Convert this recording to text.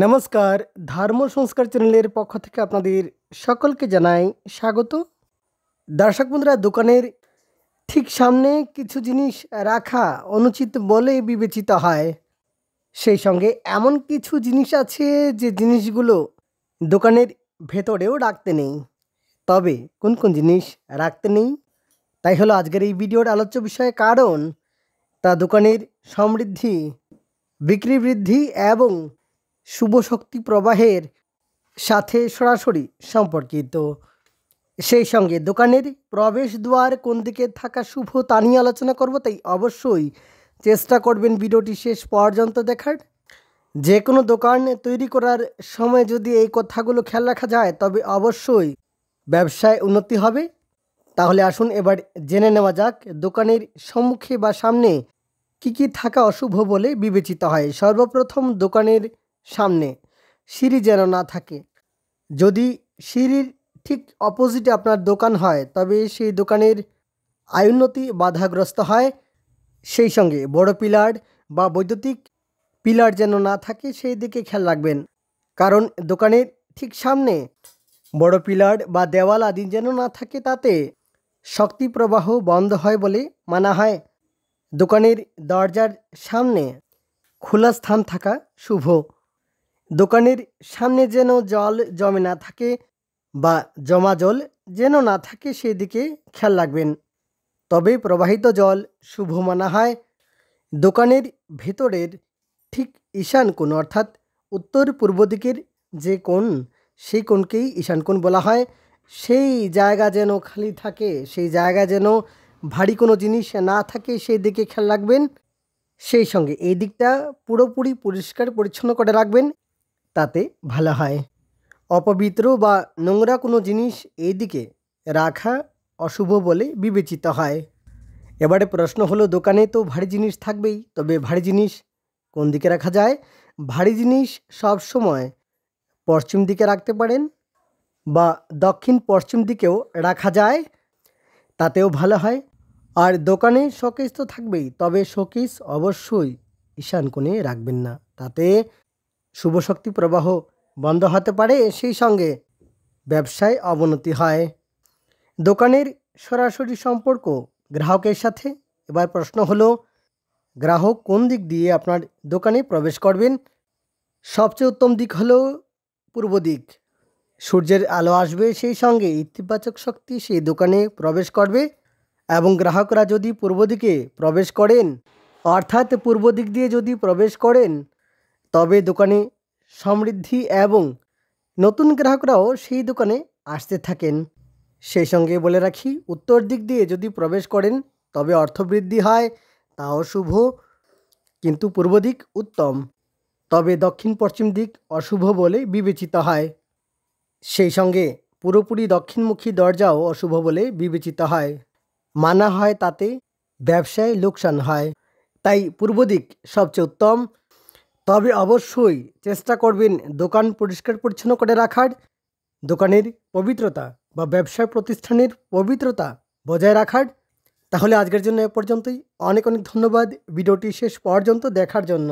নমস্কার, ধর্ম সংস্কার চ্যানেলের পক্ষ থেকে আপনাদের সকলকে জানাই স্বাগত। দর্শক বন্ধুরা, দোকানের ঠিক সামনে কিছু জিনিস রাখা অনুচিত বলে বিবেচিত হয়। সেই সঙ্গে এমন কিছু জিনিস আছে যে জিনিসগুলো দোকানের ভেতরেও রাখতে নেই। তবে কোন কোন জিনিস রাখতে নেই, তাই হলো আজকের এই ভিডিওর আলোচ্য বিষয়। কারণ তা দোকানের সমৃদ্ধি, বিক্রি বৃদ্ধি এবং শুভ শক্তি প্রবাহের সাথে সরাসরি সম্পর্কিত। সেই সঙ্গে দোকানের প্রবেশদ্বার কোন দিকে থাকা শুভ তা নিয়ে আলোচনা করব, তাই অবশ্যই চেষ্টা করবেন ভিডিওটি শেষ পর্যন্ত দেখার। যে কোনো দোকান তৈরি করার সময় যদি এই কথাগুলো খেয়াল রাখা যায় তবে অবশ্যই ব্যবসায় উন্নতি হবে। তাহলে আসুন এবার জেনে নেওয়া যাক দোকানের সম্মুখে বা সামনে কি কি থাকা অশুভ বলে বিবেচিত হয়। সর্বপ্রথম, দোকানের সামনে সিঁড়ি যেন না থাকে। যদি সিঁড়ির ঠিক অপোজিটে আপনার দোকান হয় তবে সেই দোকানের আয়োন্নতি বাধাগ্রস্ত হয়। সেই সঙ্গে বড় পিলার বা বৈদ্যুতিক পিলার যেন না থাকে, সেই দিকে খেয়াল রাখবেন। কারণ দোকানের ঠিক সামনে বড় পিলার বা দেওয়াল আদি যেন না থাকে, তাতে শক্তি প্রবাহ বন্ধ হয় বলে মানা হয়। দোকানের দরজার সামনে খোলা স্থান থাকা শুভ। দোকানের সামনে যেন জল জমে না থাকে বা জমা জল যেন না থাকে, সেদিকে খেয়াল রাখবেন, তবে প্রবাহিত জল শুভ মানা হয়। দোকানের ভেতরের ঠিক ঈশান কোণ অর্থাৎ উত্তর পূর্ব দিকের যে কোণ, সেই কোণকেই ঈশান কোণ বলা হয়। সেই জায়গা যেন খালি থাকে, সেই জায়গা যেন ভারী কোনো জিনিস না থাকে, সেই দিকে খেয়াল রাখবেন। সেই সঙ্গে এই দিকটা পুরোপুরি পরিষ্কার পরিচ্ছন্ন করে রাখবেন, তাতে ভালো হয়। অপবিত্র বা নোংরা কোনো জিনিস এই দিকে রাখা অশুভ বলে বিবেচিত হয়। এবারে প্রশ্ন হলো, দোকানে তো ভারী জিনিস থাকবেই, তবে ভারী জিনিস কোন দিকে রাখা যায়? ভারী জিনিস সব সময় পশ্চিম দিকে রাখতে পারেন বা দক্ষিণ পশ্চিম দিকেও রাখা যায়, তাতেও ভালো হয়। আর দোকানে শোকেস তো থাকবেই, তবে শোকেস অবশ্যই ঈশান কোণে রাখবেন না, তাতে শুভ শক্তি প্রবাহ বন্ধ হতে পারে, সেই সঙ্গে ব্যবসায় অবনতি হয়। দোকানের সরাসরি সম্পর্ক গ্রাহকের সাথে। এবার প্রশ্ন হলো, গ্রাহক কোন দিক দিয়ে আপনার দোকানে প্রবেশ করবেন? সবচেয়ে উত্তম দিক হলো পূর্ব দিক। সূর্যের আলো আসবে, সেই সঙ্গে ইতিবাচক শক্তি সেই দোকানে প্রবেশ করবে এবং গ্রাহকরা যদি পূর্ব দিকে প্রবেশ করেন, অর্থাৎ পূর্ব দিক দিয়ে যদি প্রবেশ করেন, তবে দোকানে সমৃদ্ধি এবং নতুন গ্রাহকরাও সেই দোকানে আসতে থাকেন। সেই সঙ্গে বলে রাখি, উত্তর দিক দিয়ে যদি প্রবেশ করেন তবে অর্থবৃদ্ধি হয়, তাও শুভ, কিন্তু পূর্ব দিক উত্তম। তবে দক্ষিণ পশ্চিম দিক অশুভ বলে বিবেচিত হয়। সেই সঙ্গে পুরোপুরি দক্ষিণমুখী দরজাও অশুভ বলে বিবেচিত হয়, মানা হয় তাতে ব্যবসায় লোকসান হয়। তাই পূর্ব দিক সবচেয়ে উত্তম। তবে অবশ্যই চেষ্টা করবেন দোকান পরিষ্কার পরিচ্ছন্ন করে রাখার, দোকানের পবিত্রতা বা ব্যবসায় প্রতিষ্ঠানের পবিত্রতা বজায় রাখার। তাহলে আজকের জন্য এ পর্যন্তই। অনেক অনেক ধন্যবাদ ভিডিওটি শেষ পর্যন্ত দেখার জন্য।